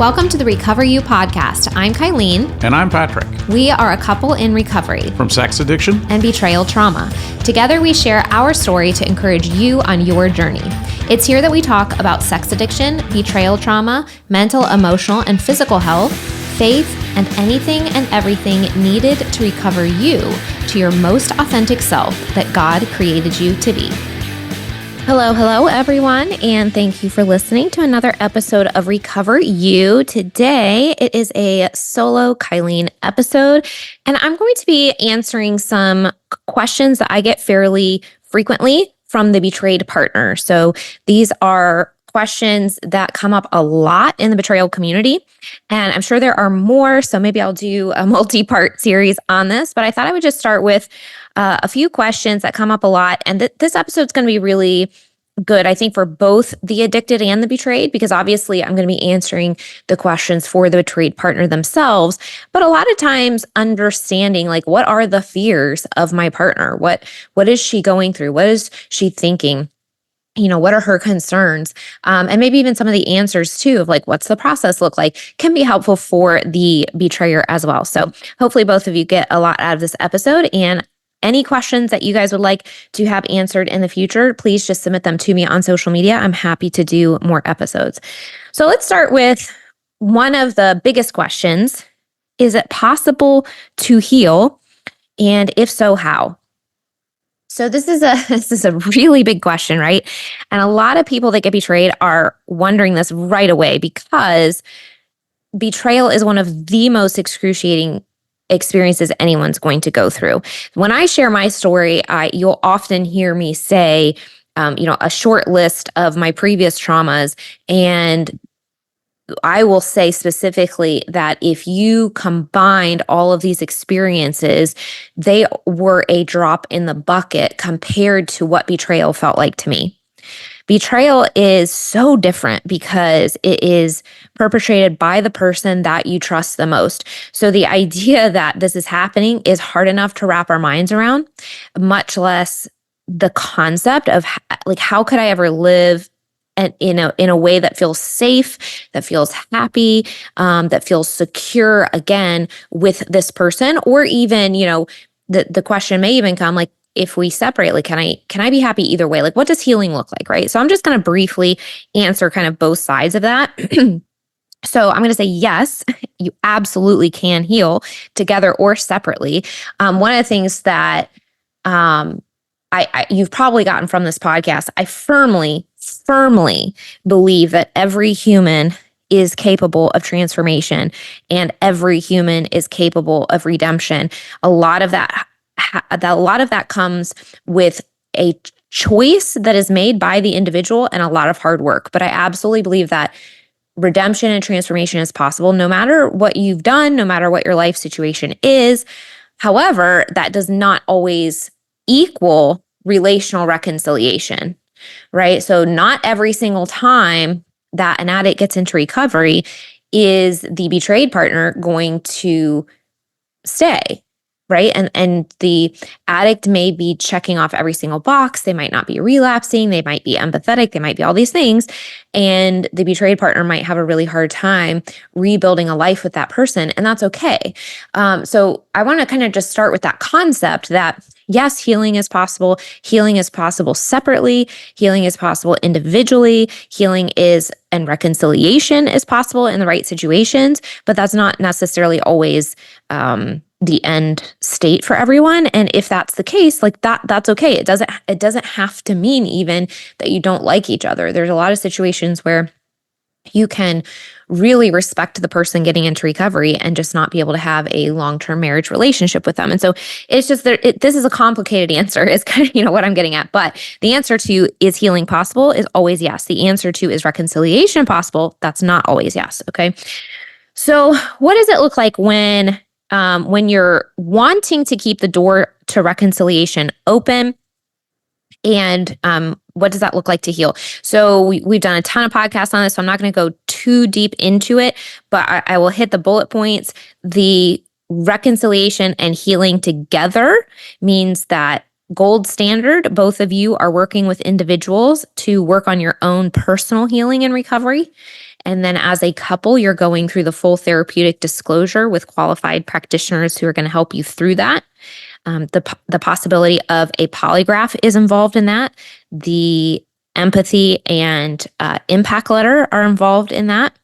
Welcome to the Recover You podcast. I'm Kylene. And I'm Patrick. We are a couple in recovery from sex addiction and betrayal trauma. Together, we share our story to encourage you on your journey. It's here that we talk about sex addiction, betrayal trauma, mental, emotional, and physical health, faith, and anything and everything needed to recover you to your most authentic self that God created you to be. Hello, everyone, and thank you for listening to another episode of Recover You. Today, it is a solo Kylene episode, and I'm going to be answering some questions that I get fairly frequently from the betrayed partner. So these are questions that come up a lot in the betrayal community, and I'm sure there are more, so maybe I'll do a multi-part series on this, but I thought I would just start with a few questions that come up a lot, and this episode's going to be really good, I think, for both the addicted and the betrayed, because obviously I'm going to be answering the questions for the betrayed partner themselves, but a lot of times understanding, like, what are the fears of my partner? What is she going through? What is she thinking? You know, what are her concerns? And maybe even some of the answers too of like, what's the process look like, can be helpful for the betrayer as well. So hopefully both of you get a lot out of this episode, and any questions that you guys would like to have answered in the future, please just submit them to me on social media. I'm happy to do more episodes. So let's start with one of the biggest questions. Is it possible to heal? And if so, how? So this is a really big question, right? And a lot of people that get betrayed are wondering this right away, because betrayal is one of the most excruciating experiences anyone's going to go through. When I share my story, you'll often hear me say, a short list of my previous traumas, and I will say specifically that if you combined all of these experiences, they were a drop in the bucket compared to what betrayal felt like to me. Betrayal is so different because it is perpetrated by the person that you trust the most. So the idea that this is happening is hard enough to wrap our minds around, much less the concept of like, how could I ever live and in a way that feels safe, that feels happy, that feels secure again with this person? Or even, the question may even come like, if we separate, like, can I be happy either way? Like, what does healing look like, right? So I'm just going to briefly answer kind of both sides of that. So I'm going to say, yes, you absolutely can heal together or separately. One of the things that you've probably gotten from this podcast, I firmly believe that every human is capable of transformation and every human is capable of redemption. A lot of that comes with a choice that is made by the individual and a lot of hard work. But I absolutely believe that redemption and transformation is possible no matter what you've done, no matter what your life situation is. However, that does not always equal relational reconciliation, right? So not every single time that an addict gets into recovery is the betrayed partner going to stay, right? And the addict may be checking off every single box. They might not be relapsing. They might be empathetic. They might be all these things. And the betrayed partner might have a really hard time rebuilding a life with that person. And that's okay. So I want to kind of just start with that concept that yes, healing is possible. Healing is possible separately. Healing is possible individually. And reconciliation is possible in the right situations, but that's not necessarily always the end state for everyone. And if that's the case, like that's okay. It doesn't have to mean even that you don't like each other. There's a lot of situations where you can really respect the person getting into recovery and just not be able to have a long-term marriage relationship with them. And so it's just that this is a complicated answer is kind of, what I'm getting at. But the answer to is healing possible is always yes. The answer to is reconciliation possible? That's not always yes. Okay. So what does it look like when you're wanting to keep the door to reconciliation open? And what does that look like to heal? So we've done a ton of podcasts on this, so I'm not going to go too deep into it, but I will hit the bullet points. The reconciliation and healing together means that gold standard, both of you are working with individuals to work on your own personal healing and recovery. And then as a couple, you're going through the full therapeutic disclosure with qualified practitioners who are going to help you through that. The possibility of a polygraph is involved in that. The empathy and impact letter are involved in that.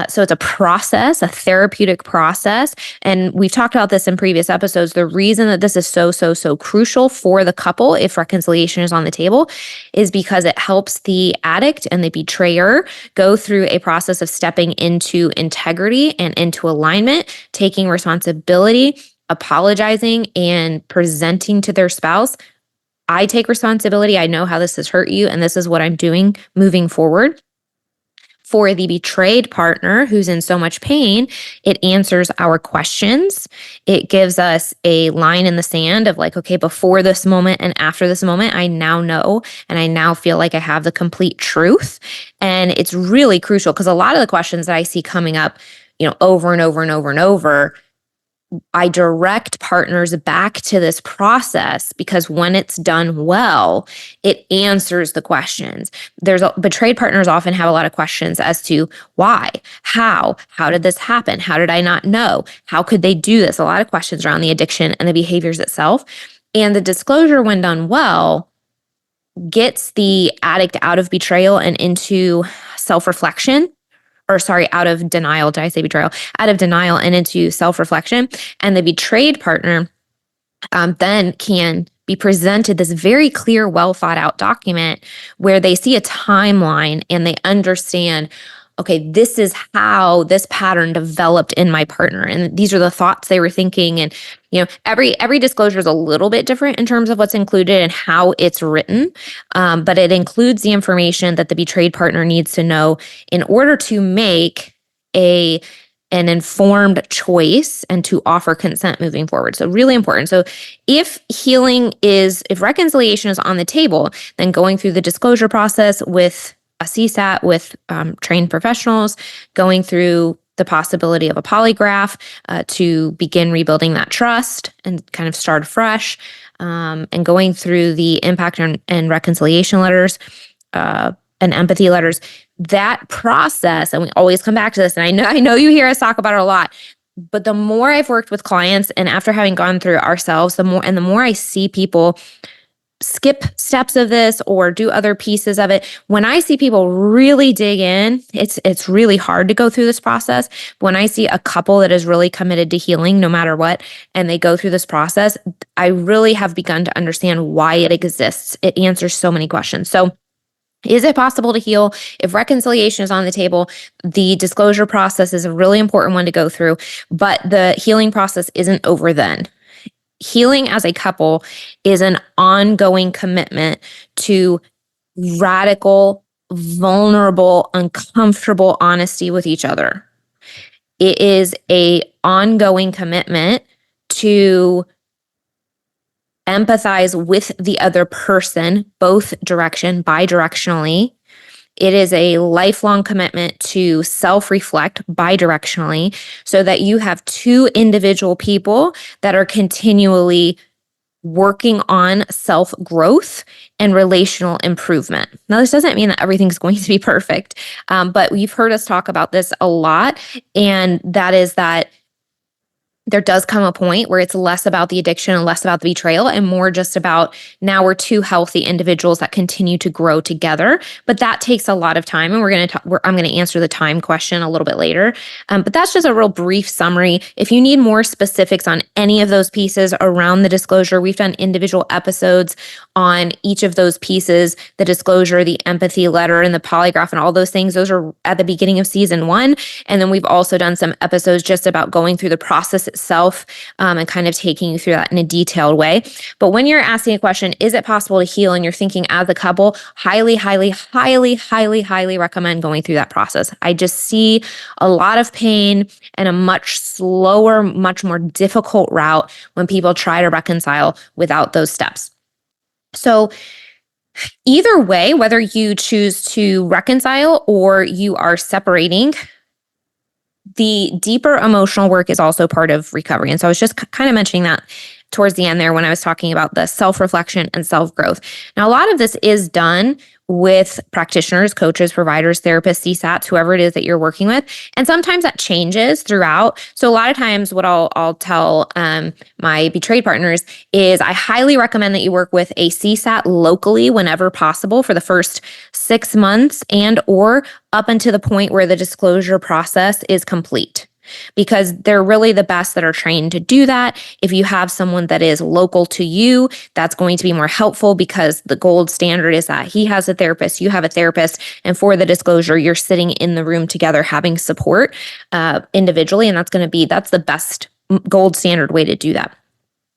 So it's a process, a therapeutic process. And we've talked about this in previous episodes. The reason that this is so crucial for the couple, if reconciliation is on the table, is because it helps the addict and the betrayer go through a process of stepping into integrity and into alignment, taking responsibility, apologizing, and presenting to their spouse, I take responsibility. I know how this has hurt you, and this is what I'm doing moving forward. For the betrayed partner who's in so much pain, it answers our questions. It gives us a line in the sand of like, okay, before this moment and after this moment, I now know, and I now feel like I have the complete truth. And it's really crucial because a lot of the questions that I see coming up, over and over and over and over, I direct partners back to this process because when it's done well, it answers the questions. Betrayed partners often have a lot of questions as to why, how did this happen? How did I not know? How could they do this? A lot of questions around the addiction and the behaviors itself. And the disclosure, when done well, gets the addict out of betrayal and into self-reflection. Out of denial. Did I say betrayal? Out of denial and into self-reflection. And the betrayed partner then can be presented this very clear, well thought out document where they see a timeline and they understand, okay, this is how this pattern developed in my partner. And these are the thoughts they were thinking. And, every disclosure is a little bit different in terms of what's included and how it's written. But it includes the information that the betrayed partner needs to know in order to make an informed choice and to offer consent moving forward. So really important. So if reconciliation is on the table, then going through the disclosure process with a CSAT with trained professionals, going through the possibility of a polygraph to begin rebuilding that trust and kind of start fresh, and going through the impact and reconciliation letters and empathy letters. That process, and we always come back to this, and I know you hear us talk about it a lot, but the more I've worked with clients and after having gone through it ourselves, the more I see people skip steps of this or do other pieces of it. When I see people really dig in, it's really hard to go through this process. When I see a couple that is really committed to healing no matter what, and they go through this process, I really have begun to understand why it exists. It answers so many questions. So is it possible to heal? If reconciliation is on the table, the disclosure process is a really important one to go through, but the healing process isn't over then. Healing as a couple is an ongoing commitment to radical, vulnerable, uncomfortable honesty with each other. It is an ongoing commitment to empathize with the other person, both bidirectionally. It is a lifelong commitment to self-reflect bidirectionally so that you have two individual people that are continually working on self-growth and relational improvement. Now, this doesn't mean that everything's going to be perfect, but you've heard us talk about this a lot, and that is that there does come a point where it's less about the addiction and less about the betrayal and more just about now we're two healthy individuals that continue to grow together. But that takes a lot of time, and I'm going to answer the time question a little bit later. But that's just a real brief summary. If you need more specifics on any of those pieces around the disclosure, we've done individual episodes on each of those pieces, the disclosure, the empathy letter, and the polygraph, and all those things. Those are at the beginning of season 1. And then we've also done some episodes just about going through the process itself and kind of taking you through that in a detailed way. But when you're asking a question, is it possible to heal, and you're thinking as a couple, highly recommend going through that process. I just see a lot of pain and a much slower, much more difficult route when people try to reconcile without those steps. So either way, whether you choose to reconcile or you are separating, the deeper emotional work is also part of recovery. And so I was just kind of mentioning that towards the end there when I was talking about the self-reflection and self-growth. Now, a lot of this is done with practitioners, coaches, providers, therapists, CSATs, whoever it is that you're working with. And sometimes that changes throughout. So a lot of times what I'll tell my betrayed partners is I highly recommend that you work with a CSAT locally whenever possible for the first 6 months and or up until the point where the disclosure process is complete, because they're really the best that are trained to do that. If you have someone that is local to you, that's going to be more helpful, because the gold standard is that he has a therapist, you have a therapist, and for the disclosure, you're sitting in the room together having support individually, and that's the best gold standard way to do that.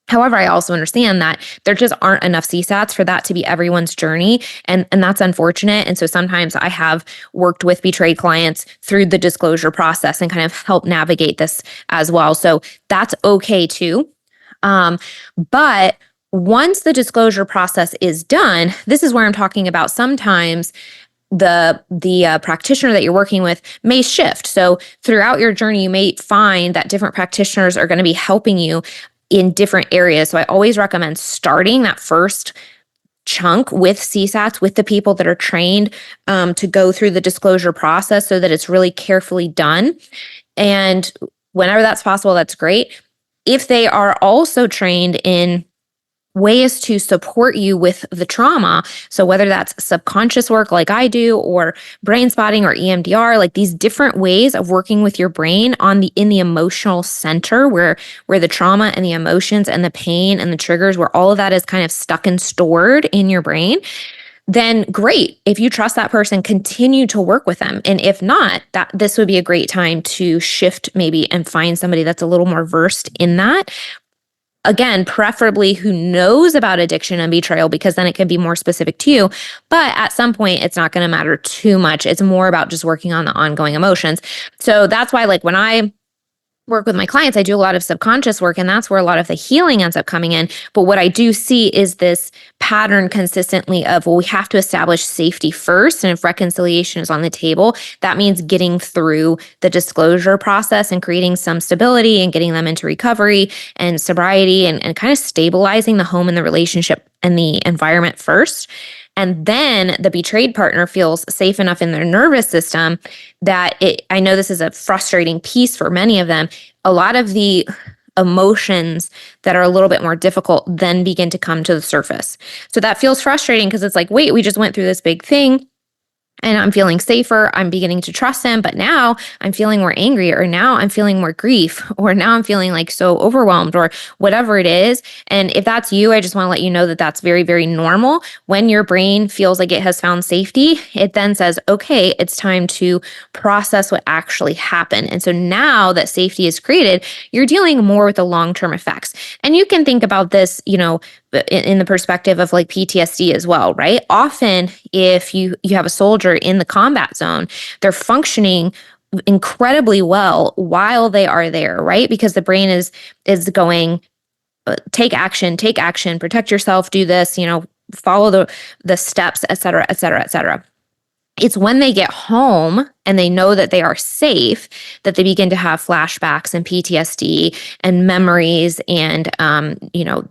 However, I also understand that there just aren't enough CSATs for that to be everyone's journey. And that's unfortunate. And so sometimes I have worked with betrayed clients through the disclosure process and kind of help navigate this as well. So that's okay too. But once the disclosure process is done, this is where I'm talking about sometimes the practitioner that you're working with may shift. So throughout your journey, you may find that different practitioners are going to be helping you in different areas. So I always recommend starting that first chunk with CSATs, with the people that are trained to go through the disclosure process so that it's really carefully done. And whenever that's possible, that's great. If they are also trained in ways to support you with the trauma, so whether that's subconscious work like I do, or brain spotting or EMDR, like these different ways of working with your brain in the emotional center where the trauma and the emotions and the pain and the triggers, where all of that is kind of stuck and stored in your brain, then great. If you trust that person, continue to work with them. And if not, this would be a great time to shift maybe and find somebody that's a little more versed in that. Again, preferably who knows about addiction and betrayal, because then it can be more specific to you. But at some point, it's not going to matter too much. It's more about just working on the ongoing emotions. So that's why, like, when I work with my clients, I do a lot of subconscious work, and that's where a lot of the healing ends up coming in. But what I do see is this pattern consistently of, well, we have to establish safety first. And if reconciliation is on the table, that means getting through the disclosure process and creating some stability and getting them into recovery and sobriety and kind of stabilizing the home and the relationship and the environment first. And then the betrayed partner feels safe enough in their nervous system that I know this is a frustrating piece for many of them. A lot of the emotions that are a little bit more difficult then begin to come to the surface. So that feels frustrating, because it's like, wait, we just went through this big thing and I'm feeling safer. I'm beginning to trust him, but now I'm feeling more angry, or now I'm feeling more grief, or now I'm feeling like so overwhelmed, or whatever it is. And if that's you, I just want to let you know that that's very, very normal. When your brain feels like it has found safety, it then says, okay, it's time to process what actually happened. And so now that safety is created, you're dealing more with the long-term effects. And you can think about this, in the perspective of like PTSD as well, right? Often if you have a soldier in the combat zone, they're functioning incredibly well while they are there, right? Because the brain is going, take action, protect yourself, do this, follow the steps, et cetera, et cetera, et cetera. It's when they get home and they know that they are safe that they begin to have flashbacks and PTSD and memories and,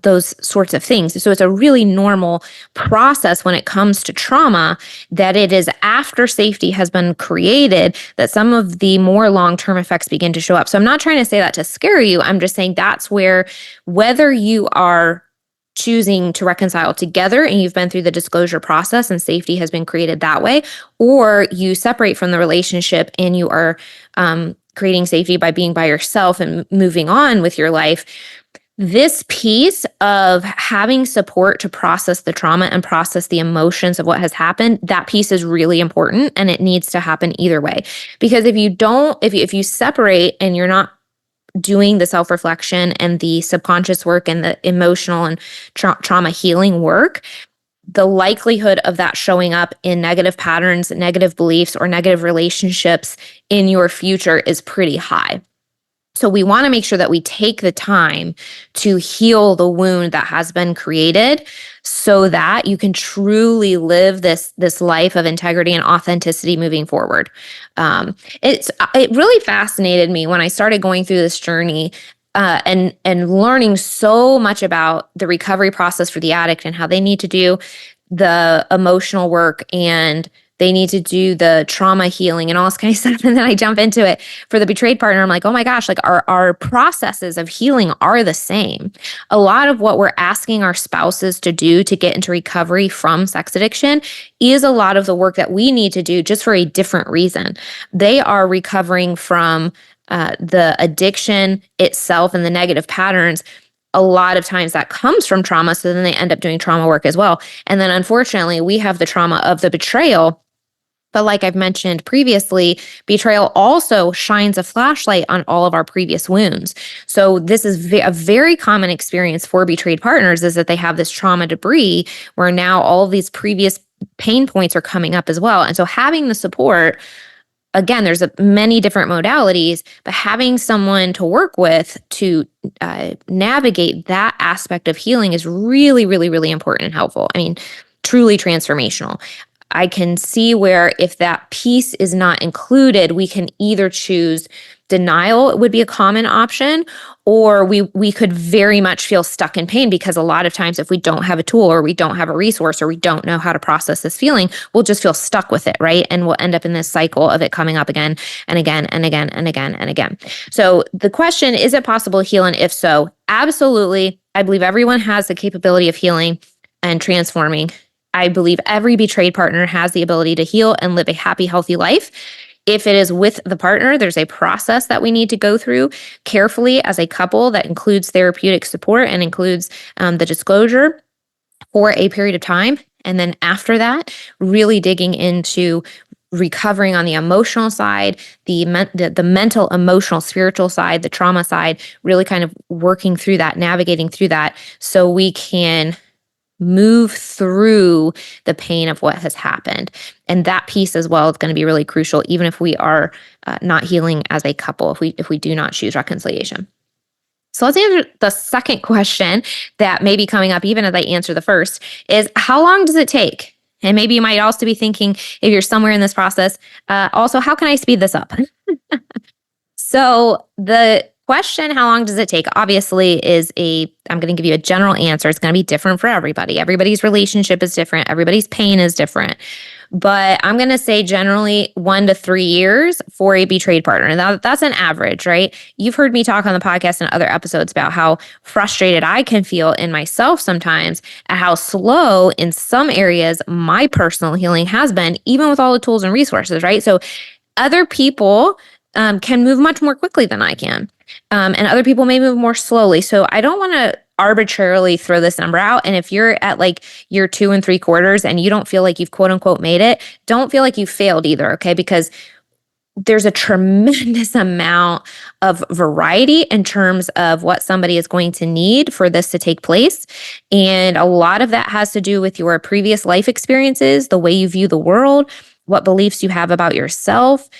those sorts of things. So it's a really normal process when it comes to trauma, that it is after safety has been created that some of the more long-term effects begin to show up. So I'm not trying to say that to scare you. I'm just saying that's where, whether you are choosing to reconcile together and you've been through the disclosure process and safety has been created that way, or you separate from the relationship and you are creating safety by being by yourself and moving on with your life, this piece of having support to process the trauma and process the emotions of what has happened, that piece is really important, and it needs to happen either way. Because if you separate and you're not doing the self-reflection and the subconscious work and the emotional and trauma healing work, the likelihood of that showing up in negative patterns, negative beliefs, or negative relationships in your future is pretty high. So we want to make sure that we take the time to heal the wound that has been created so that you can truly live this life of integrity and authenticity moving forward. It really fascinated me when I started going through this journey and learning so much about the recovery process for the addict and how they need to do the emotional work and they need to do the trauma healing and all this kind of stuff. And then I jump into it for the betrayed partner. I'm like, oh my gosh, like our processes of healing are the same. A lot of what we're asking our spouses to do to get into recovery from sex addiction is a lot of the work that we need to do, just for a different reason. They are recovering from the addiction itself and the negative patterns. A lot of times that comes from trauma. So then they end up doing trauma work as well. And then unfortunately, we have the trauma of the betrayal. But like I've mentioned previously, betrayal also shines a flashlight on all of our previous wounds. So this is a very common experience for betrayed partners, is that they have this trauma debris where now all of these previous pain points are coming up as well. And so having the support, again, there's many different modalities, but having someone to work with to navigate that aspect of healing is really, really, really important and helpful. I mean, truly transformational. I can see where if that piece is not included, we can either choose denial, it would be a common option, or we could very much feel stuck in pain, because a lot of times if we don't have a tool or we don't have a resource or we don't know how to process this feeling, we'll just feel stuck with it, right? And we'll end up in this cycle of it coming up again and again and again and again and again. So the question, is it possible to heal? And if so, absolutely. I believe everyone has the capability of healing and transforming. I believe every betrayed partner has the ability to heal and live a happy, healthy life. If it is with the partner, there's a process that we need to go through carefully as a couple that includes therapeutic support and includes the disclosure for a period of time. And then after that, really digging into recovering on the emotional side, the mental, emotional, spiritual side, the trauma side, really kind of working through that, navigating through that, so we can move through the pain of what has happened. And that piece as well is going to be really crucial, even if we are not healing as a couple, if we do not choose reconciliation. So let's answer the second question that may be coming up even as I answer the first, is how long does it take? And maybe you might also be thinking, if you're somewhere in this process, also, how can I speed this up? So the question, how long does it take, obviously I'm going to give you a general answer. It's going to be different for everybody. Everybody's relationship is different. Everybody's pain is different. But I'm going to say generally 1 to 3 years for a betrayed partner. Now, that's an average, right? You've heard me talk on the podcast and other episodes about how frustrated I can feel in myself sometimes at how slow in some areas my personal healing has been, even with all the tools and resources, right? So other people can move much more quickly than I can. And other people may move more slowly. So I don't want to arbitrarily throw this number out. And if you're at like year 2 3/4 and you don't feel like you've quote unquote made it, don't feel like you failed either, okay? Because there's a tremendous amount of variety in terms of what somebody is going to need for this to take place. And a lot of that has to do with your previous life experiences, the way you view the world, what beliefs you have about yourself,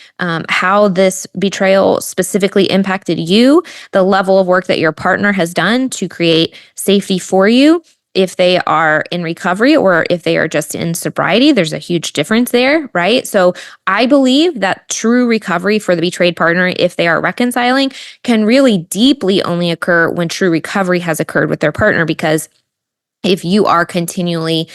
how this betrayal specifically impacted you, the level of work that your partner has done to create safety for you. If they are in recovery or if they are just in sobriety, there's a huge difference there, right? So I believe that true recovery for the betrayed partner, if they are reconciling, can really deeply only occur when true recovery has occurred with their partner. Because if you are continually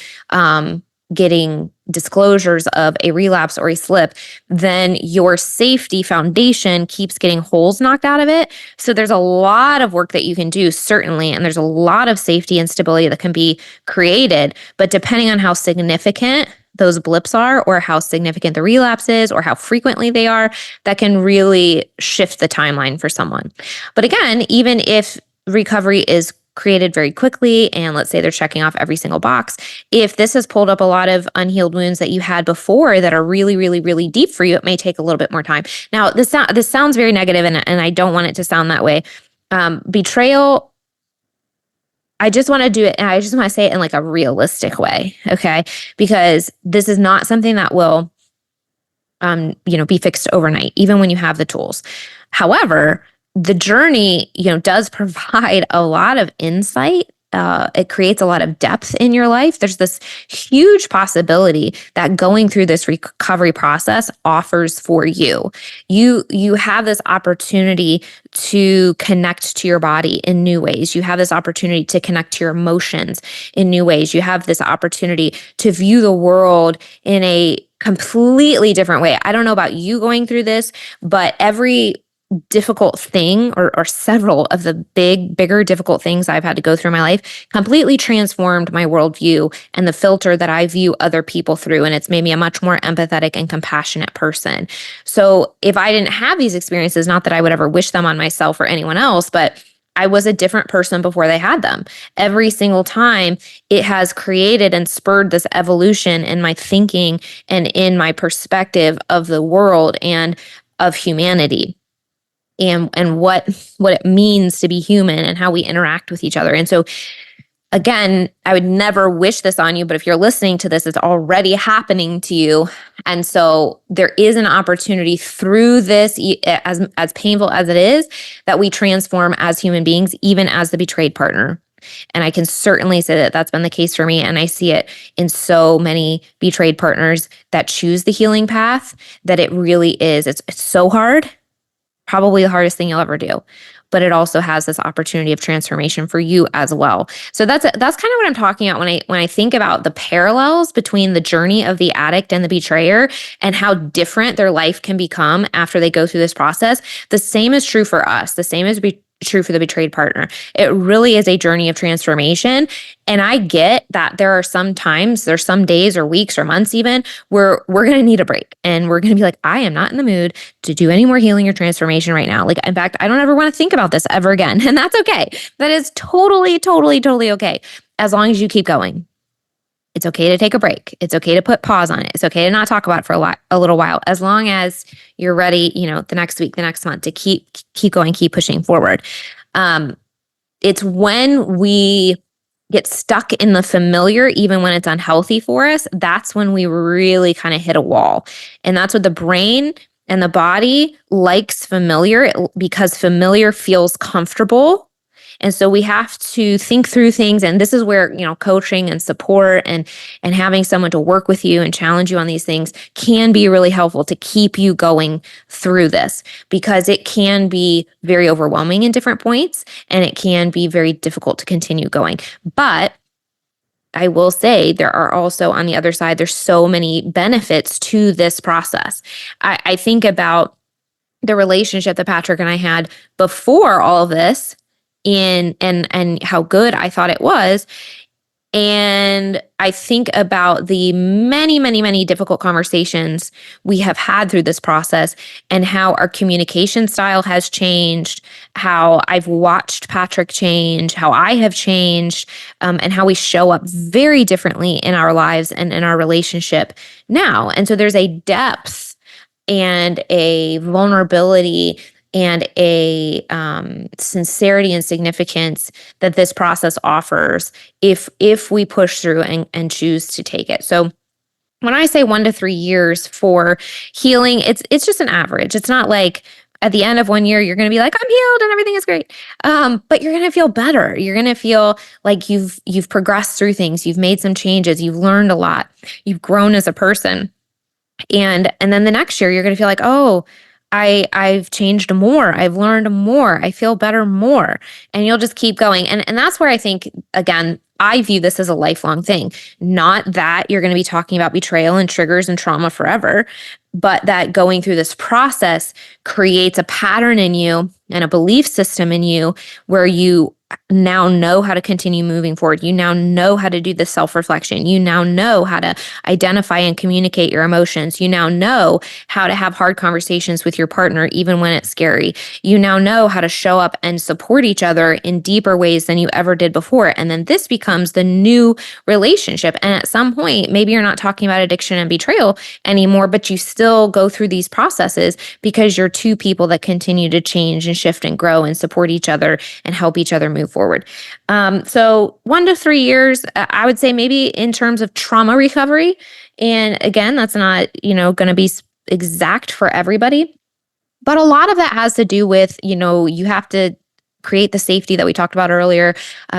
getting disclosures of a relapse or a slip, then your safety foundation keeps getting holes knocked out of it. So there's a lot of work that you can do, certainly, and there's a lot of safety and stability that can be created. But depending on how significant those blips are, or how significant the relapse is, or how frequently they are, that can really shift the timeline for someone. But again, even if recovery is created very quickly, and let's say they're checking off every single box, if this has pulled up a lot of unhealed wounds that you had before that are really, really, really deep for you, it may take a little bit more time. Now, this sounds very negative, and I don't want it to sound that way. Betrayal, I just want to do it, and I just want to say it in like a realistic way, okay? Because this is not something that will, be fixed overnight, even when you have the tools. However, the journey, does provide a lot of insight it creates a lot of depth in your life. There's this huge possibility that going through this recovery process offers for you. You have this opportunity to connect to your body in new ways. You have this opportunity to connect to your emotions in new ways. You have this opportunity to view the world in a completely different way. I don't know about you going through this, but every difficult thing or several of the bigger difficult things I've had to go through in my life completely transformed my worldview and the filter that I view other people through. And it's made me a much more empathetic and compassionate person. So if I didn't have these experiences, not that I would ever wish them on myself or anyone else, but I was a different person before they had them. Every single time it has created and spurred this evolution in my thinking and in my perspective of the world and of humanity. And what it means to be human and how we interact with each other. And so again, I would never wish this on you, but if you're listening to this, it's already happening to you. And so there is an opportunity through this, as painful as it is, that we transform as human beings, even as the betrayed partner. And I can certainly say that that's been the case for me. And I see it in so many betrayed partners that choose the healing path, that it really is. It's so hard. Probably the hardest thing you'll ever do, but it also has this opportunity of transformation for you as well. So that's kind of what I'm talking about when I think about the parallels between the journey of the addict and the betrayer and how different their life can become after they go through this process. The same is true for us. The same is true for the betrayed partner. It really is a journey of transformation. And I get that there's some days or weeks or months even where we're going to need a break and we're going to be like, I am not in the mood to do any more healing or transformation right now. Like, in fact, I don't ever want to think about this ever again. And that's okay. That is totally, totally, totally okay. As long as you keep going. It's okay to take a break. It's okay to put pause on it. It's okay to not talk about it for a little while, as long as you're ready, the next week, the next month, to keep going, keep pushing forward. It's when we get stuck in the familiar, even when it's unhealthy for us, that's when we really kind of hit a wall. And that's what the brain and the body likes familiar, because familiar feels comfortable. And so we have to think through things. And this is where, coaching and support and having someone to work with you and challenge you on these things can be really helpful to keep you going through this, because it can be very overwhelming in different points and it can be very difficult to continue going. But I will say there are also, on the other side, there's so many benefits to this process. I think about the relationship that Patrick and I had before all of this, and how good I thought it was. And I think about the many, many, many difficult conversations we have had through this process and how our communication style has changed, how I've watched Patrick change, how I have changed, and how we show up very differently in our lives and in our relationship now. And so there's a depth and a vulnerability and a sincerity and significance that this process offers if we push through and choose to take it. So when I say 1 to 3 years for healing, it's just an average. It's not like at the end of 1 year, you're going to be like, I'm healed and everything is great. But you're going to feel better. You're going to feel like you've progressed through things. You've made some changes. You've learned a lot. You've grown as a person. And then the next year, you're going to feel like, oh, I've changed more. I've learned more. I feel better more. And you'll just keep going. And that's where I think, again, I view this as a lifelong thing. Not that you're going to be talking about betrayal and triggers and trauma forever, but that going through this process creates a pattern in you and a belief system in you where you now know how to continue moving forward. You now know how to do the self-reflection. You now know how to identify and communicate your emotions. You now know how to have hard conversations with your partner, even when it's scary. You now know how to show up and support each other in deeper ways than you ever did before. And then this becomes the new relationship. And at some point, maybe you're not talking about addiction and betrayal anymore, but you still go through these processes because you're two people that continue to change and shift and grow and support each other and help each other move forward. So 1 to 3 years, I would say maybe in terms of trauma recovery. And again, that's not, going to be exact for everybody, but a lot of that has to do with, you have to create the safety that we talked about earlier.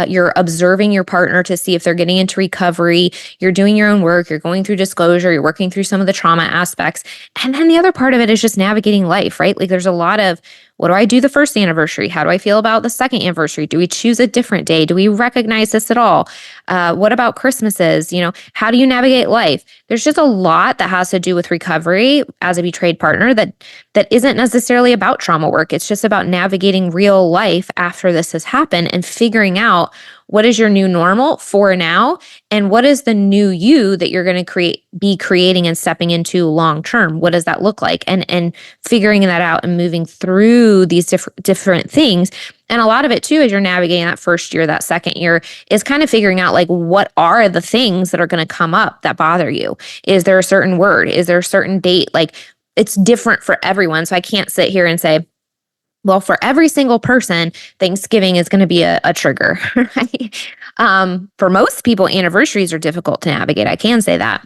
You're observing your partner to see if they're getting into recovery. You're doing your own work. You're going through disclosure. You're working through some of the trauma aspects. And then the other part of it is just navigating life, right? Like there's a lot of, what do I do the first anniversary? How do I feel about the second anniversary? Do we choose a different day? Do we recognize this at all? What about Christmases? How do you navigate life? There's just a lot that has to do with recovery as a betrayed partner that isn't necessarily about trauma work. It's just about navigating real life after this has happened and figuring out what is your new normal for now, and what is the new you that you're going to be creating and stepping into long term. What does that look like? And figuring that out and moving through these different things. And a lot of it too, as you're navigating that first year, that second year, is kind of figuring out like, what are the things that are going to come up that bother you? Is there a certain word? Is there a certain date? Like, it's different for everyone. So I can't sit here and say, well, for every single person, Thanksgiving is going to be a trigger, right? For most people, anniversaries are difficult to navigate. I can say that.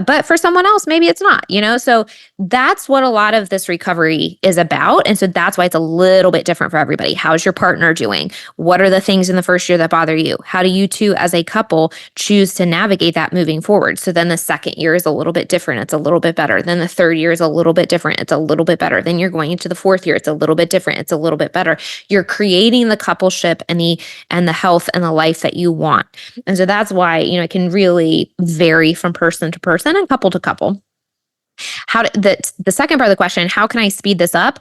But for someone else, maybe it's not, So that's what a lot of this recovery is about. And so that's why it's a little bit different for everybody. How's your partner doing? What are the things in the first year that bother you? How do you two as a couple choose to navigate that moving forward? So then the second year is a little bit different. It's a little bit better. Then the third year is a little bit different. It's a little bit better. Then you're going into the fourth year. It's a little bit different. It's a little bit better. You're creating the coupleship and the health and the life that you want. And so that's why, it can really vary from person to person and couple to couple. The second part of the question, how can I speed this up?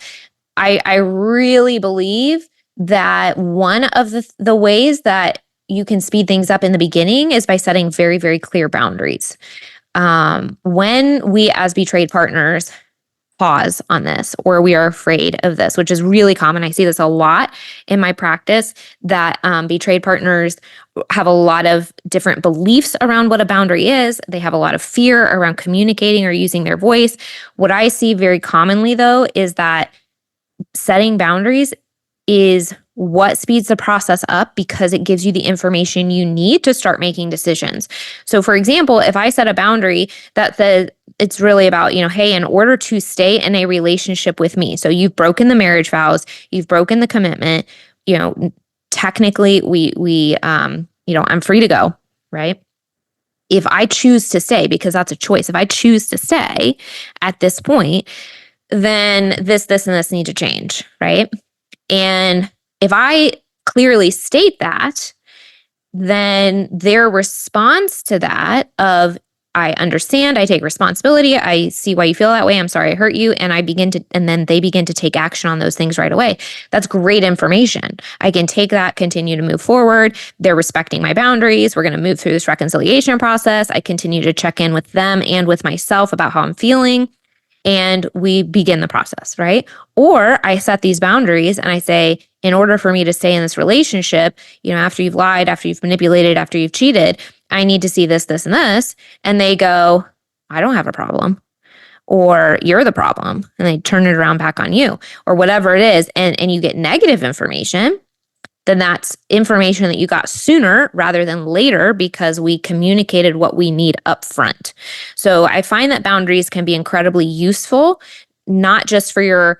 I really believe that one of the ways that you can speed things up in the beginning is by setting very, very clear boundaries. When we as betrayed partners pause on this, or we are afraid of this, which is really common. I see this a lot in my practice, that betrayed partners have a lot of different beliefs around what a boundary is. They have a lot of fear around communicating or using their voice. What I see very commonly, though, is that setting boundaries is what speeds the process up, because it gives you the information you need to start making decisions. So for example, if I set a boundary that says, it's really about, hey, in order to stay in a relationship with me, so you've broken the marriage vows, you've broken the commitment, technically I'm free to go, right? If I choose to stay, because that's a choice, if I choose to stay at this point, then this, and this need to change, right? And if I clearly state that, then their response to that of, I understand, I take responsibility, I see why you feel that way, I'm sorry I hurt you, and then they begin to take action on those things right away. That's great information. I can take that, continue to move forward. They're respecting my boundaries. We're going to move through this reconciliation process. I continue to check in with them and with myself about how I'm feeling. And we begin the process, right? Or I set these boundaries and I say, in order for me to stay in this relationship, after you've lied, after you've manipulated, after you've cheated, I need to see this, this, and this. And they go, I don't have a problem. Or you're the problem. And they turn it around back on you, or whatever it is. And you get negative information. Then that's information that you got sooner rather than later, because we communicated what we need up front. So I find that boundaries can be incredibly useful, not just for your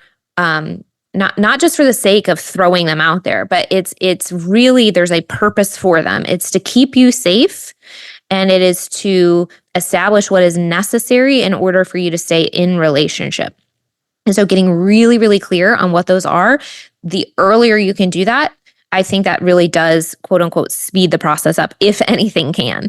not just for the sake of throwing them out there, but it's really, there's a purpose for them. It's to keep you safe, and it is to establish what is necessary in order for you to stay in relationship. And so getting really, really clear on what those are, the earlier you can do that, I think that really does, quote unquote, speed the process up, if anything can,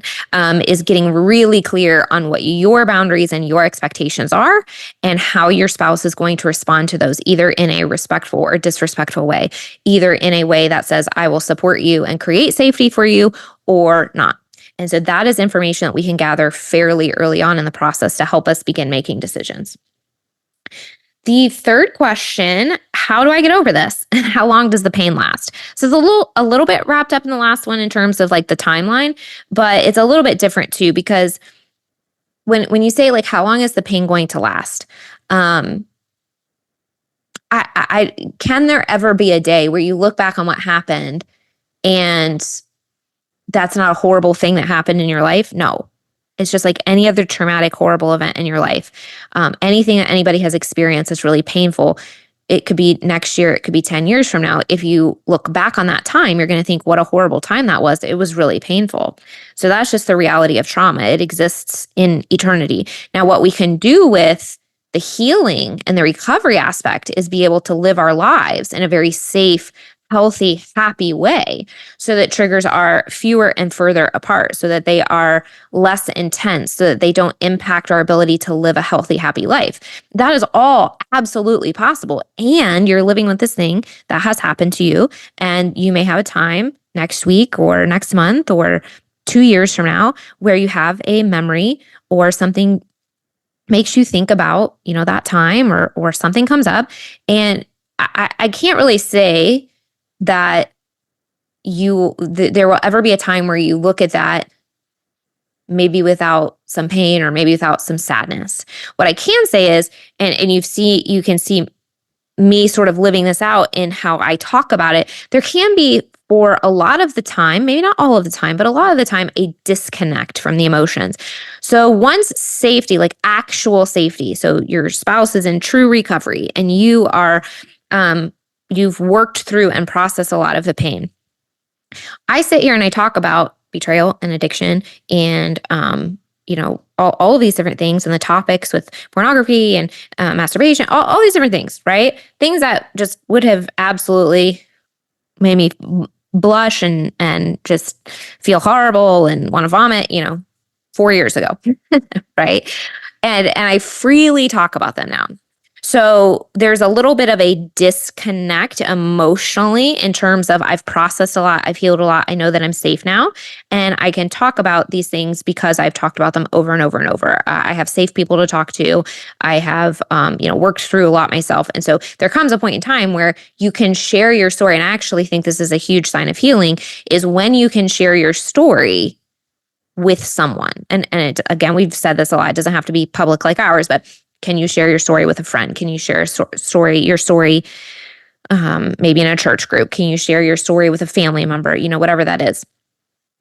is getting really clear on what your boundaries and your expectations are, and how your spouse is going to respond to those, either in a respectful or disrespectful way, either in a way that says, I will support you and create safety for you, or not. And so that is information that we can gather fairly early on in the process to help us begin making decisions. The third question, how do I get over this? And how long does the pain last? So it's a little bit wrapped up in the last one in terms of like the timeline, but it's a little bit different too, because when you say like, how long is the pain going to last? I can there ever be a day where you look back on what happened and that's not a horrible thing that happened in your life? No. It's just like any other traumatic, horrible event in your life. Anything that anybody has experienced is really painful. it could be next year, it could be 10 years from now. If you look back on that time, you're going to think, what a horrible time that was. It was really painful. So that's just the reality of trauma. It exists in eternity. Now, what we can do with the healing and the recovery aspect is be able to live our lives in a very safe, healthy, happy way so that triggers are fewer and further apart, so that they are less intense, so that they don't impact our ability to live a healthy, happy life. That is all absolutely possible. And you're living with this thing that has happened to you, and you may have a time next week or next month or 2 years from now where you have a memory or something makes you think about, that time or something comes up. And I can't really say that there will ever be a time where you look at that maybe without some pain or maybe without some sadness. What I can say is, and you can see me sort of living this out in how I talk about it, there can be, for a lot of the time, maybe not all of the time, but a lot of the time, a disconnect from the emotions. So once safety, like actual safety, so your spouse is in true recovery and you are, you've worked through and processed a lot of the pain. I sit here and I talk about betrayal and addiction and, all of these different things and the topics with pornography and masturbation, all these different things, right? Things that just would have absolutely made me blush and just feel horrible and want to vomit, 4 years ago, right? And I freely talk about them now. So there's a little bit of a disconnect emotionally in terms of I've processed a lot, I've healed a lot, I know that I'm safe now, and I can talk about these things because I've talked about them over and over and over. I have safe people to talk to. I have, worked through a lot myself. And so there comes a point in time where you can share your story. And I actually think this is a huge sign of healing is when you can share your story with someone. And again, we've said this a lot. It doesn't have to be public like ours, but can you share your story with a friend? Can you share your story maybe in a church group? Can you share your story with a family member? Whatever that is.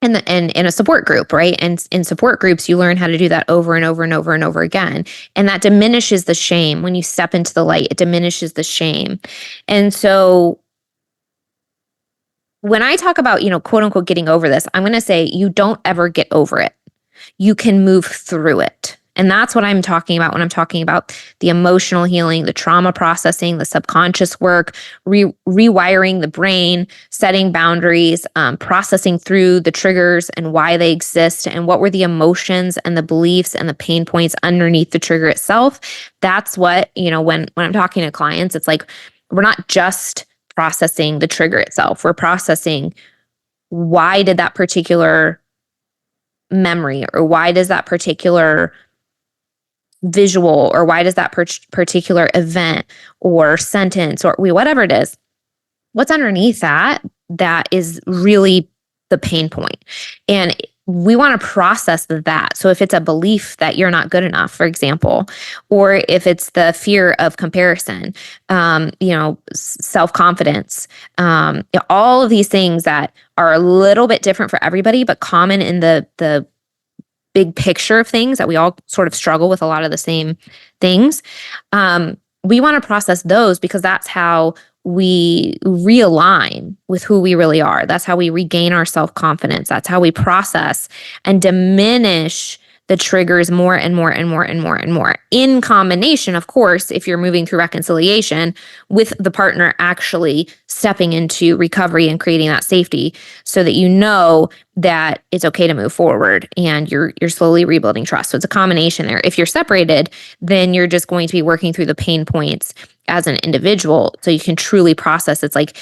And in a support group, right? And in support groups, you learn how to do that over and over and over and over again. And that diminishes the shame. When you step into the light, it diminishes the shame. And so when I talk about, quote unquote, getting over this, I'm going to say you don't ever get over it. You can move through it. And that's what I'm talking about when I'm talking about the emotional healing, the trauma processing, the subconscious work, rewiring the brain, setting boundaries, processing through the triggers and why they exist and what were the emotions and the beliefs and the pain points underneath the trigger itself. That's what, when I'm talking to clients, it's like we're not just processing the trigger itself. We're processing why did that particular memory or why does that particular visual or why does that particular event or sentence or whatever it is, what's underneath that is really the pain point. And we want to process that. So if it's a belief that you're not good enough, for example, or if it's the fear of comparison, self-confidence, all of these things that are a little bit different for everybody, but common in the big picture of things that we all sort of struggle with a lot of the same things. We want to process those because that's how we realign with who we really are. That's how we regain our self-confidence. That's how we process and diminish the triggers more and more and more and more and more. In combination, of course, if you're moving through reconciliation with the partner actually stepping into recovery and creating that safety so that you know that it's okay to move forward and you're slowly rebuilding trust. So it's a combination there. If you're separated, then you're just going to be working through the pain points as an individual so you can truly process. It's like,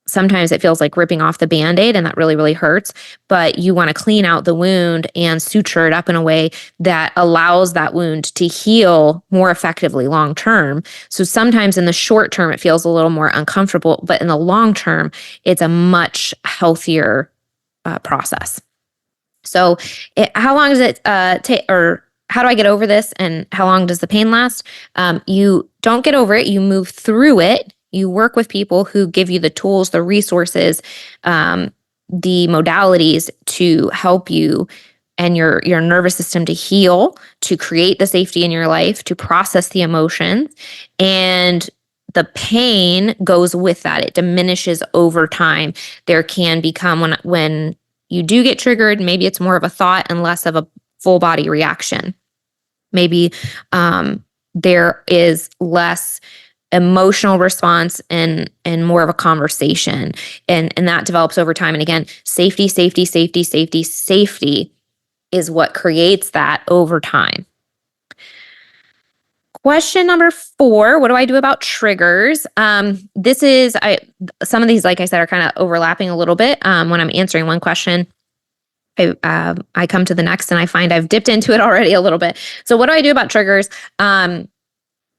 sometimes it feels like ripping off the Band-Aid and that really, really hurts, but you want to clean out the wound and suture it up in a way that allows that wound to heal more effectively long-term. So sometimes in the short term, it feels a little more uncomfortable, but in the long term, it's a much healthier process. So how long does it take, or how do I get over this and how long does the pain last? You don't get over it, you move through it. You work with people who give you the tools, the resources, the modalities to help you and your nervous system to heal, to create the safety in your life, to process the emotions. And the pain goes with that. It diminishes over time. There can become, when you do get triggered, maybe it's more of a thought and less of a full body reaction. Maybe there is less emotional response and more of a conversation. And that develops over time. And again, safety is what creates that over time. Question number 4, what do I do about triggers? This is, some of these, like I said, are kind of overlapping a little bit. When I'm answering one question, I come to the next and I find I've dipped into it already a little bit. So what do I do about triggers?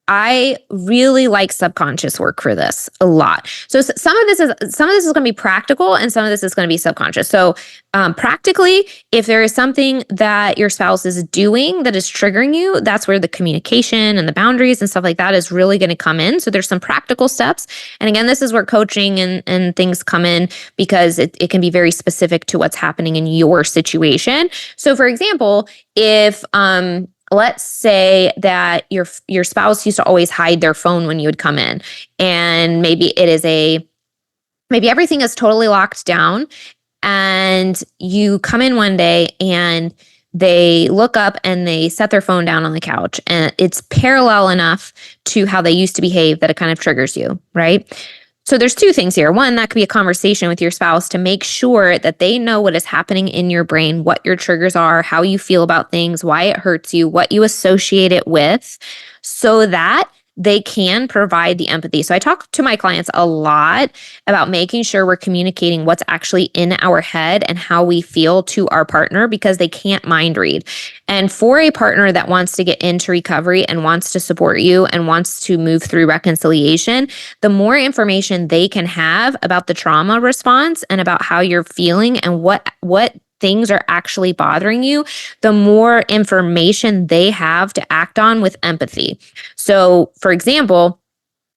I really like subconscious work for this a lot. So some of this is going to be practical and some of this is going to be subconscious. So practically, if there is something that your spouse is doing that is triggering you, that's where the communication and the boundaries and stuff like that is really going to come in. So there's some practical steps. And again, this is where coaching and things come in, because it can be very specific to what's happening in your situation. So for example, if let's say that your spouse used to always hide their phone when you would come in, and maybe everything is totally locked down, and you come in one day and they look up and they set their phone down on the couch, and it's parallel enough to how they used to behave that it kind of triggers you, right? So there's 2 things here. One, that could be a conversation with your spouse to make sure that they know what is happening in your brain, what your triggers are, how you feel about things, why it hurts you, what you associate it with, so that they can provide the empathy. So I talk to my clients a lot about making sure we're communicating what's actually in our head and how we feel to our partner, because they can't mind read. And for a partner that wants to get into recovery and wants to support you and wants to move through reconciliation, the more information they can have about the trauma response and about how you're feeling and what things are actually bothering you, the more information they have to act on with empathy. So, for example,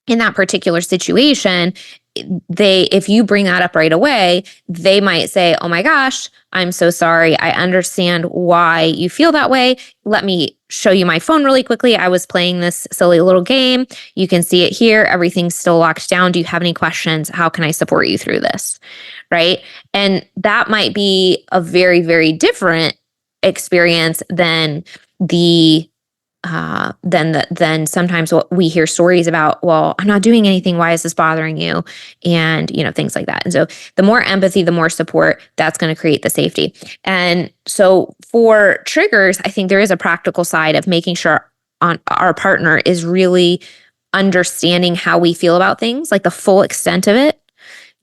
in that particular situation, if you bring that up right away, they might say, "Oh my gosh, I'm so sorry. I understand why you feel that way. Let me show you my phone really quickly. I was playing this silly little game. You can see it here. Everything's still locked down. Do you have any questions? How can I support you through this?" Right? And that might be a very, very different experience than then sometimes what we hear stories about, "Well, I'm not doing anything. Why is this bothering you?" And, things like that. And so the more empathy, the more support, that's going to create the safety. And so for triggers, I think there is a practical side of making sure our partner is really understanding how we feel about things, like the full extent of it.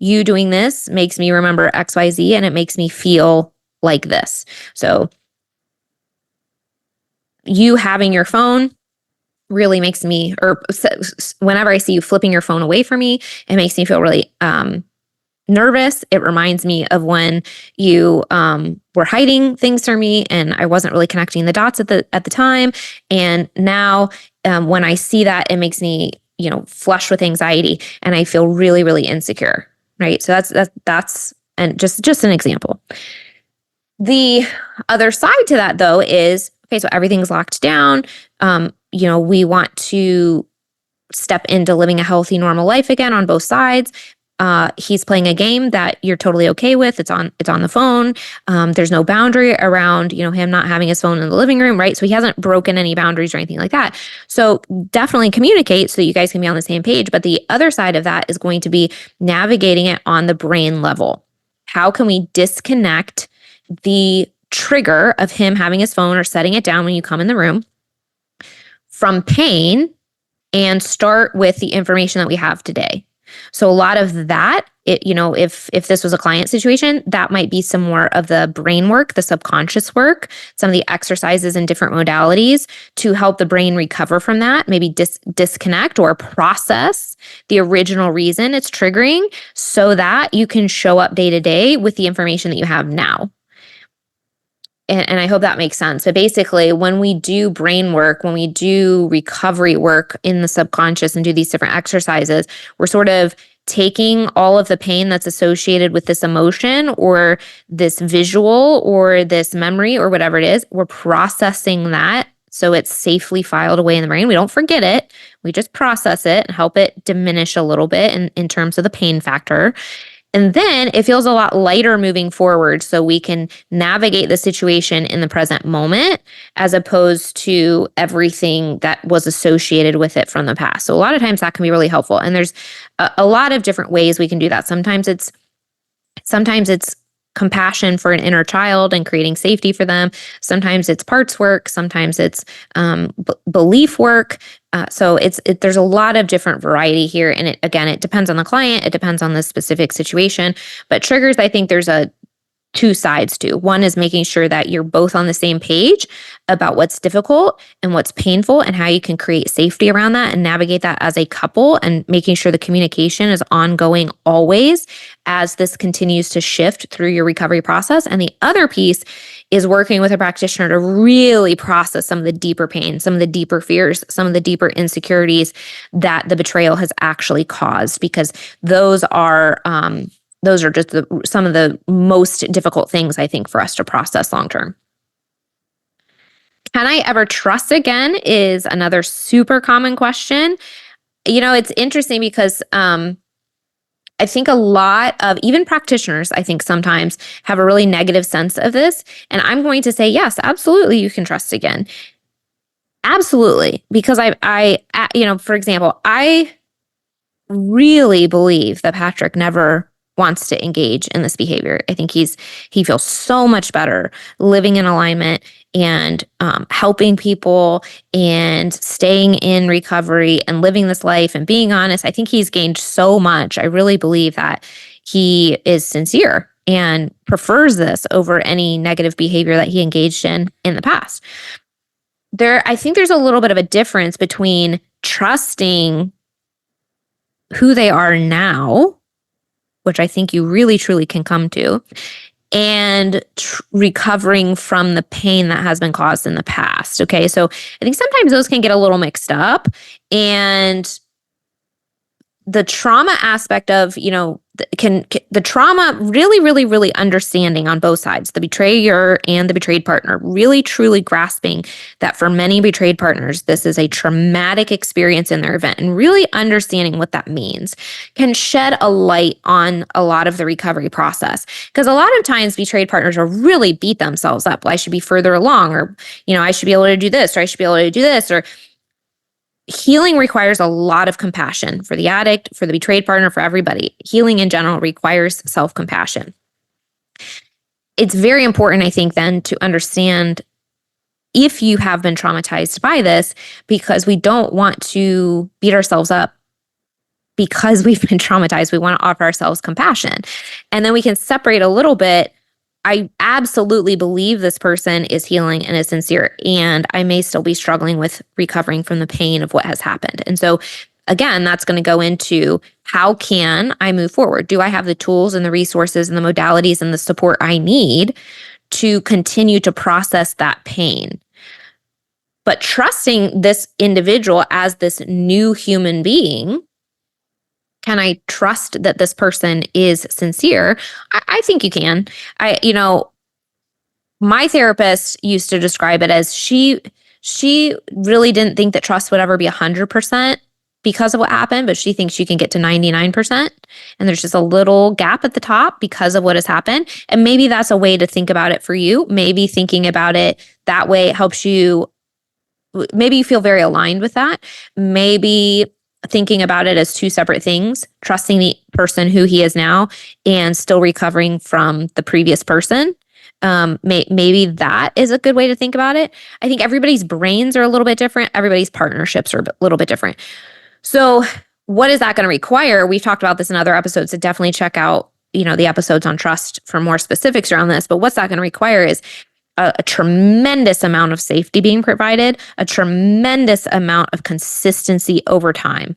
You doing this makes me remember XYZ and it makes me feel like this. So you having your phone really makes me, or whenever I see you flipping your phone away from me, it makes me feel really nervous. It reminds me of when you were hiding things from me and I wasn't really connecting the dots at the time. And now when I see that, it makes me, flush with anxiety and I feel really, really insecure. Right. So that's and just an example. The other side to that, though, is, okay, so everything's locked down. We want to step into living a healthy, normal life again on both sides. He's playing a game that you're totally okay with. It's on the phone. There's no boundary around, him not having his phone in the living room, right? So he hasn't broken any boundaries or anything like that. So definitely communicate so that you guys can be on the same page. But the other side of that is going to be navigating it on the brain level. How can we disconnect the trigger of him having his phone or setting it down when you come in the room from pain and start with the information that we have today? So a lot of that, if this was a client situation, that might be some more of the brain work, the subconscious work, some of the exercises and different modalities to help the brain recover from that, maybe disconnect or process the original reason it's triggering so that you can show up day to day with the information that you have now. And I hope that makes sense. But basically, when we do brain work, when we do recovery work in the subconscious and do these different exercises, we're sort of taking all of the pain that's associated with this emotion or this visual or this memory or whatever it is, we're processing that so it's safely filed away in the brain. We don't forget it. We just process it and help it diminish a little bit in terms of the pain factor. And then it feels a lot lighter moving forward, so we can navigate the situation in the present moment as opposed to everything that was associated with it from the past. So a lot of times that can be really helpful. And there's a lot of different ways we can do that. Sometimes it's compassion for an inner child and creating safety for them. Sometimes it's parts work. Sometimes it's belief work. So there's a lot of different variety here. And it depends on the client. It depends on the specific situation. But triggers, I think there's two sides to. One is making sure that you're both on the same page about what's difficult and what's painful and how you can create safety around that and navigate that as a couple, and making sure the communication is ongoing always as this continues to shift through your recovery process. And the other piece is working with a practitioner to really process some of the deeper pain, some of the deeper fears, some of the deeper insecurities that the betrayal has actually caused, because those are just some of the most difficult things, I think, for us to process long term. Can I ever trust again is another super common question. It's interesting because I think a lot of even practitioners, I think sometimes have a really negative sense of this. And I'm going to say, yes, absolutely, you can trust again. Absolutely. Because for example, I really believe that Patrick never wants to engage in this behavior. I think he feels so much better living in alignment and helping people and staying in recovery and living this life and being honest. I think he's gained so much. I really believe that he is sincere and prefers this over any negative behavior that he engaged in the past. I think there's a little bit of a difference between trusting who they are now, which I think you really truly can come to, and recovering from the pain that has been caused in the past. Okay. So I think sometimes those can get a little mixed up, and the trauma aspect of, the trauma really, really, really understanding on both sides, the betrayer and the betrayed partner, really, truly grasping that for many betrayed partners, this is a traumatic experience in their event, and really understanding what that means can shed a light on a lot of the recovery process. Because a lot of times betrayed partners will really beat themselves up. Well, I should be further along, or, I should be able to do this, or I should be able to do this, or healing requires a lot of compassion for the addict, for the betrayed partner, for everybody. Healing in general requires self-compassion. It's very important, I think, then to understand if you have been traumatized by this, because we don't want to beat ourselves up because we've been traumatized. We want to offer ourselves compassion. And then we can separate a little bit. I absolutely believe this person is healing and is sincere, and I may still be struggling with recovering from the pain of what has happened. And so again, that's going to go into, how can I move forward? Do I have the tools and the resources and the modalities and the support I need to continue to process that pain? But trusting this individual as this new human being, can I trust that this person is sincere? I think you can. My therapist used to describe it as she really didn't think that trust would ever be 100% because of what happened, but she thinks she can get to 99%. And there's just a little gap at the top because of what has happened. And maybe that's a way to think about it for you. Maybe thinking about it that way helps you. Maybe you feel very aligned with that. Maybe thinking about it as two separate things, trusting the person who he is now and still recovering from the previous person. Maybe that is a good way to think about it. I think everybody's brains are a little bit different. Everybody's partnerships are a little bit different. So what is that going to require? We've talked about this in other episodes, so definitely check out, the episodes on trust for more specifics around this. But what's that going to require is a tremendous amount of safety being provided, a tremendous amount of consistency over time.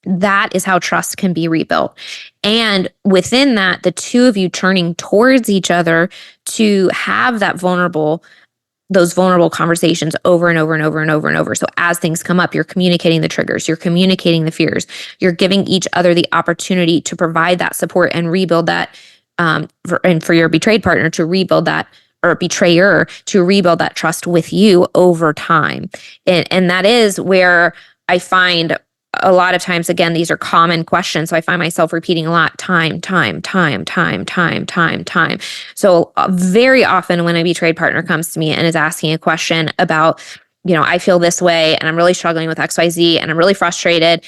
That is how trust can be rebuilt. And within that, the two of you turning towards each other to have those vulnerable conversations over and over and over and over and over. So as things come up, you're communicating the triggers, you're communicating the fears, you're giving each other the opportunity to provide that support and rebuild that, and for your betrayed partner to rebuild that or betrayer to rebuild that trust with you over time. And that is where I find a lot of times, again, these are common questions. So I find myself repeating a lot, time. So very often when a betrayed partner comes to me and is asking a question about, I feel this way and I'm really struggling with XYZ and I'm really frustrated,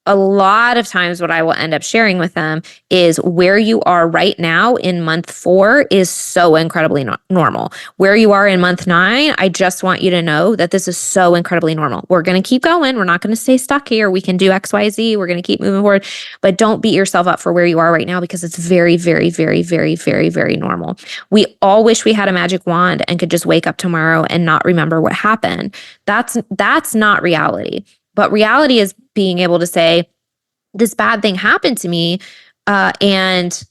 a lot of times what I will end up sharing with them is where you are right now in month 4 is so incredibly normal. Where you are in month 9, I just want you to know that this is so incredibly normal. We're going to keep going. We're not going to stay stuck here. We can do XYZ. We're going to keep moving forward, but don't beat yourself up for where you are right now because it's very, very, very, very, very, very normal. We all wish we had a magic wand and could just wake up tomorrow and not remember what happened. That's not reality. But reality is being able to say, this bad thing happened to me, and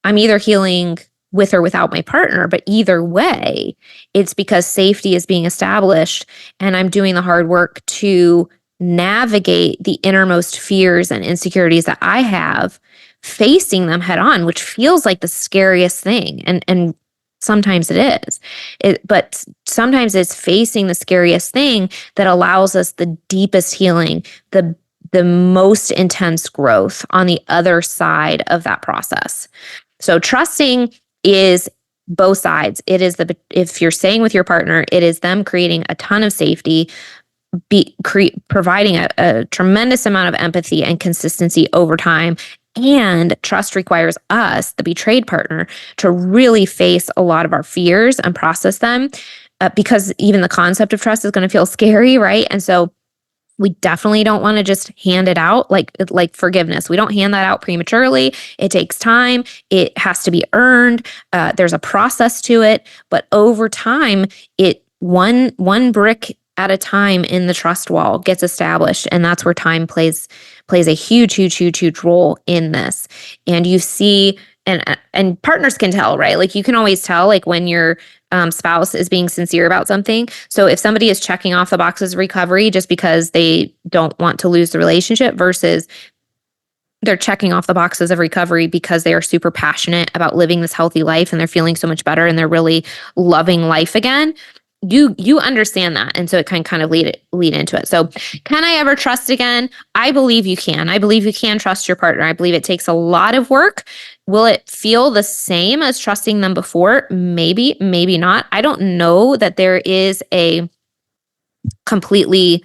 I'm either healing with or without my partner, but either way, it's because safety is being established and I'm doing the hard work to navigate the innermost fears and insecurities that I have, facing them head on, which feels like the scariest thing. And sometimes it is. But sometimes it's facing the scariest thing that allows us the deepest healing, the most intense growth on the other side of that process. So trusting is both sides. It is if you're staying with your partner, it is them creating a ton of safety, providing a tremendous amount of empathy and consistency over time. And trust requires us, the betrayed partner, to really face a lot of our fears and process them, because even the concept of trust is going to feel scary, right? And so we definitely don't want to just hand it out like forgiveness. We don't hand that out prematurely. It takes time. It has to be earned. There's a process to it. But over time, one brick at a time in the trust wall gets established. And that's where time plays a huge role in this. And you see, and partners can tell, right? Like you can always tell like when your spouse is being sincere about something. So if somebody is checking off the boxes of recovery just because they don't want to lose the relationship versus they're checking off the boxes of recovery because they are super passionate about living this healthy life and they're feeling so much better and they're really loving life again, you understand that. And so it can kind of lead into it. So can I ever trust again? I believe you can. I believe you can trust your partner. I believe it takes a lot of work. Will it feel the same as trusting them before? Maybe, maybe not. I don't know that there is a completely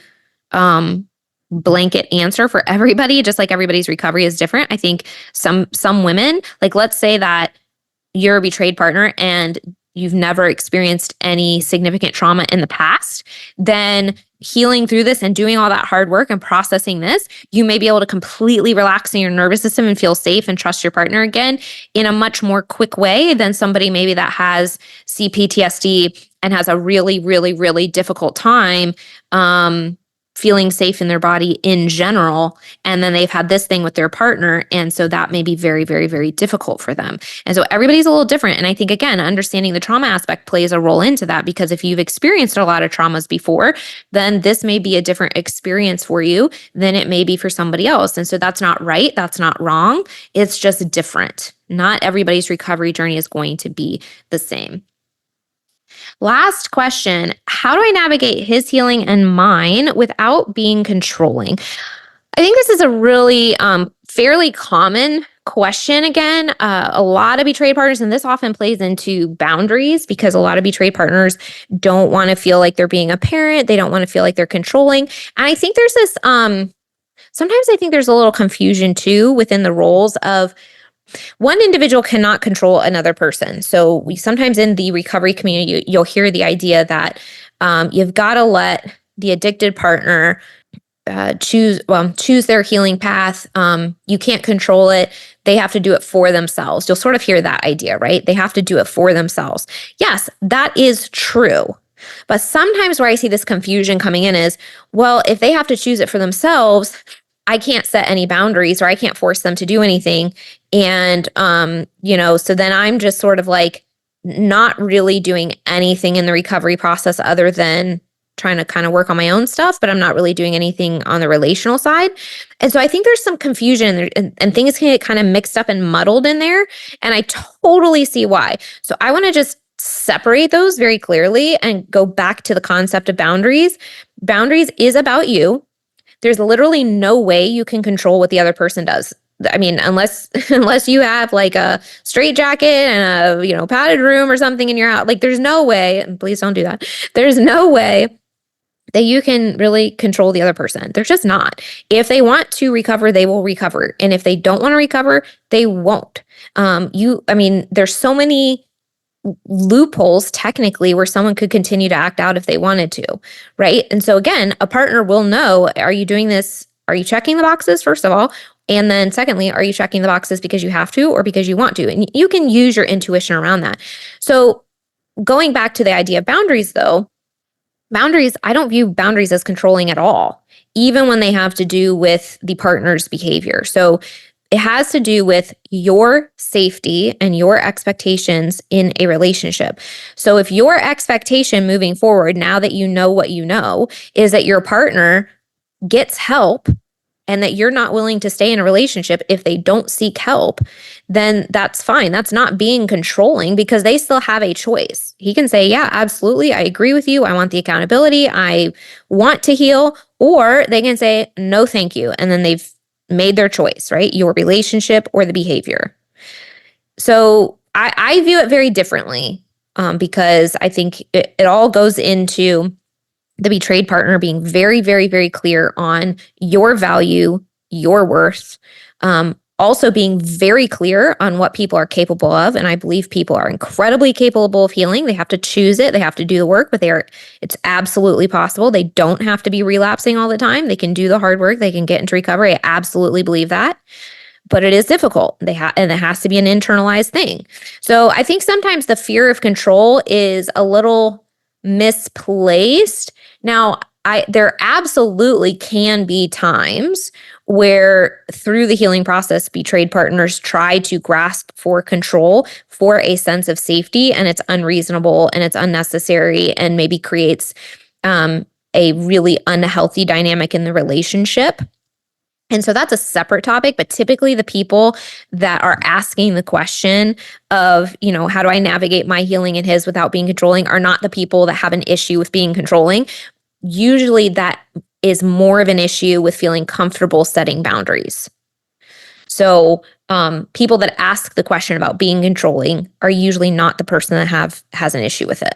blanket answer for everybody, just like everybody's recovery is different. I think some women, like let's say that you're a betrayed partner and you've never experienced any significant trauma in the past, then healing through this and doing all that hard work and processing this, you may be able to completely relax in your nervous system and feel safe and trust your partner again in a much more quick way than somebody maybe that has CPTSD and has a really, really, really difficult time feeling safe in their body in general. And then they've had this thing with their partner. And so that may be very, very, very difficult for them. And so everybody's a little different. And I think, again, understanding the trauma aspect plays a role into that, because if you've experienced a lot of traumas before, then this may be a different experience for you than it may be for somebody else. And so that's not right. That's not wrong. It's just different. Not everybody's recovery journey is going to be the same. Last question, how do I navigate his healing and mine without being controlling? I think this is a really fairly common question. Again, a lot of betrayed partners, and this often plays into boundaries, because a lot of betrayed partners don't want to feel like they're being a parent. They don't want to feel like they're controlling. And I think there's this, sometimes I think there's a little confusion too within the roles of one individual cannot control another person. So we sometimes in the recovery community, you'll hear the idea that you've got to let the addicted partner choose their healing path. You can't control it. They have to do it for themselves. You'll sort of hear that idea, right? They have to do it for themselves. Yes, that is true. But sometimes where I see this confusion coming in is, well, if they have to choose it for themselves, I can't set any boundaries or I can't force them to do anything. And, so then I'm just sort of like not really doing anything in the recovery process other than trying to kind of work on my own stuff, but I'm not really doing anything on the relational side. And so I think there's some confusion and things can get kind of mixed up and muddled in there. And I totally see why. So I want to just separate those very clearly and go back to the concept of boundaries. Boundaries is about you. There's literally no way you can control what the other person does. I mean, unless you have like a straight jacket and a, padded room or something in your house, like there's no way, and please don't do that. There's no way that you can really control the other person. They're just not. If they want to recover, they will recover. And if they don't want to recover, they won't. There's so many loopholes technically where someone could continue to act out if they wanted to, right? And so again, a partner will know, are you doing this? Are you checking the boxes, first of all? And then secondly, are you checking the boxes because you have to or because you want to? And you can use your intuition around that. So going back to the idea of boundaries though, I don't view boundaries as controlling at all, even when they have to do with the partner's behavior. So it has to do with your safety and your expectations in a relationship. So if your expectation moving forward, now that you know what you know, is that your partner gets help and that you're not willing to stay in a relationship if they don't seek help, then that's fine. That's not being controlling because they still have a choice. He can say, yeah, absolutely. I agree with you. I want the accountability. I want to heal. Or they can say, no, thank you. And then they've made their choice, right? Your relationship or the behavior. So I view it very differently because I think it all goes into the betrayed partner being very, very, very clear on your value, your worth, also being very clear on what people are capable of. And I believe people are incredibly capable of healing. They have to choose it. They have to do the work, but it's absolutely possible. They don't have to be relapsing all the time. They can do the hard work. They can get into recovery. I absolutely believe that. But it is difficult. And it has to be an internalized thing. So I think sometimes the fear of control is a little misplaced. Now, there absolutely can be times where through the healing process, betrayed partners try to grasp for control for a sense of safety, and it's unreasonable and it's unnecessary and maybe creates a really unhealthy dynamic in the relationship. And so that's a separate topic, but typically the people that are asking the question of, how do I navigate my healing and his without being controlling are not the people that have an issue with being controlling. Usually that is more of an issue with feeling comfortable setting boundaries. So people that ask the question about being controlling are usually not the person that has an issue with it.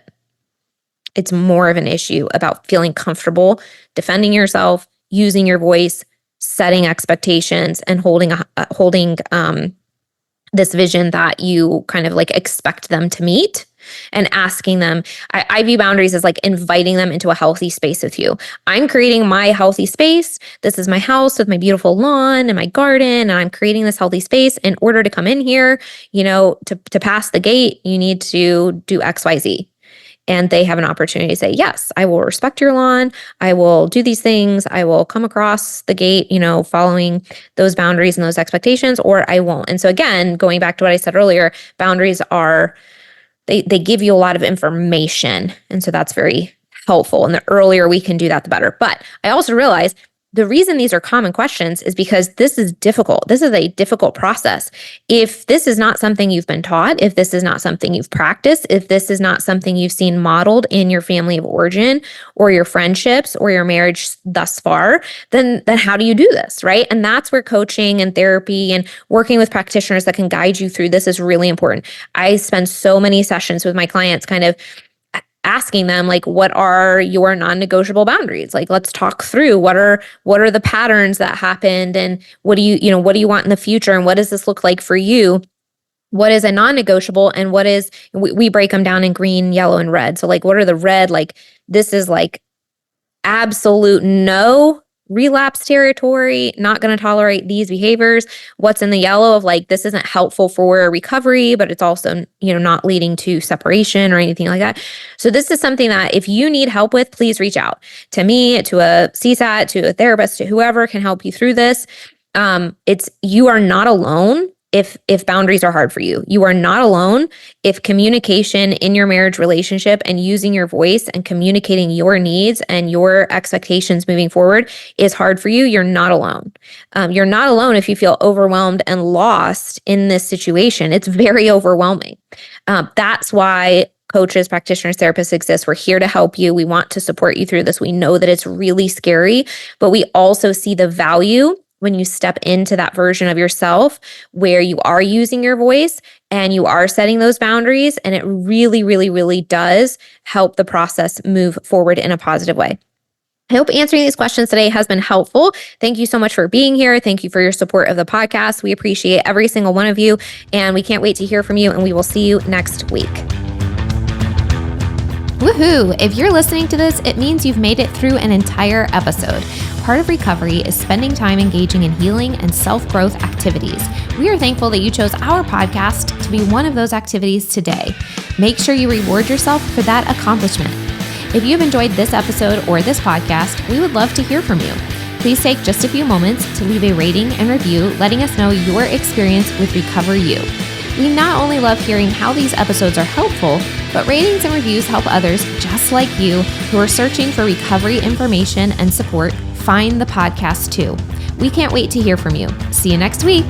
It's more of an issue about feeling comfortable, defending yourself, using your voice, setting expectations, and holding this vision that you kind of like expect them to meet, and asking them. I view boundaries as like inviting them into a healthy space with you. I'm creating my healthy space. This is my house with my beautiful lawn and my garden, and I'm creating this healthy space. In order to come in here, to pass the gate, you need to do X, Y, Z. And they have an opportunity to say, yes, I will respect your lawn. I will do these things. I will come across the gate, following those boundaries and those expectations, or I won't. And so again, going back to what I said earlier, boundaries they give you a lot of information. And so that's very helpful. And the earlier we can do that, the better. But I also realize the reason these are common questions is because this is difficult. This is a difficult process. If this is not something you've been taught, if this is not something you've practiced, if this is not something you've seen modeled in your family of origin or your friendships or your marriage thus far, then how do you do this, right? And that's where coaching and therapy and working with practitioners that can guide you through this is really important. I spend so many sessions with my clients kind of asking them, like, what are your non-negotiable boundaries? Like, let's talk through what are the patterns that happened, and what do you want in the future, and what does this look like for you? What is a non-negotiable, and we break them down in green, yellow, and red. So like, what are the red? Like, this is like absolute no relapse territory, not going to tolerate these behaviors. What's in the yellow of like, this isn't helpful for recovery, but it's also, not leading to separation or anything like that. So this is something that if you need help with, please reach out to me, to a CSAT, to a therapist, to whoever can help you through this. You are not alone. If boundaries are hard for you, you are not alone. If communication in your marriage relationship and using your voice and communicating your needs and your expectations moving forward is hard for you, you're not alone. You're not alone if you feel overwhelmed and lost in this situation. It's very overwhelming. That's why coaches, practitioners, therapists exist. We're here to help you. We want to support you through this. We know that it's really scary, but we also see the value when you step into that version of yourself where you are using your voice and you are setting those boundaries. And it really, really, really does help the process move forward in a positive way. I hope answering these questions today has been helpful. Thank you so much for being here. Thank you for your support of the podcast. We appreciate every single one of you, and we can't wait to hear from you, and we will see you next week. Woohoo! If you're listening to this, it means you've made it through an entire episode. Part of recovery is spending time engaging in healing and self-growth activities. We are thankful that you chose our podcast to be one of those activities today. Make sure you reward yourself for that accomplishment. If you've enjoyed this episode or this podcast, we would love to hear from you. Please take just a few moments to leave a rating and review, letting us know your experience with Recover You. We not only love hearing how these episodes are helpful, but ratings and reviews help others just like you who are searching for recovery information and support find the podcast too. We can't wait to hear from you. See you next week.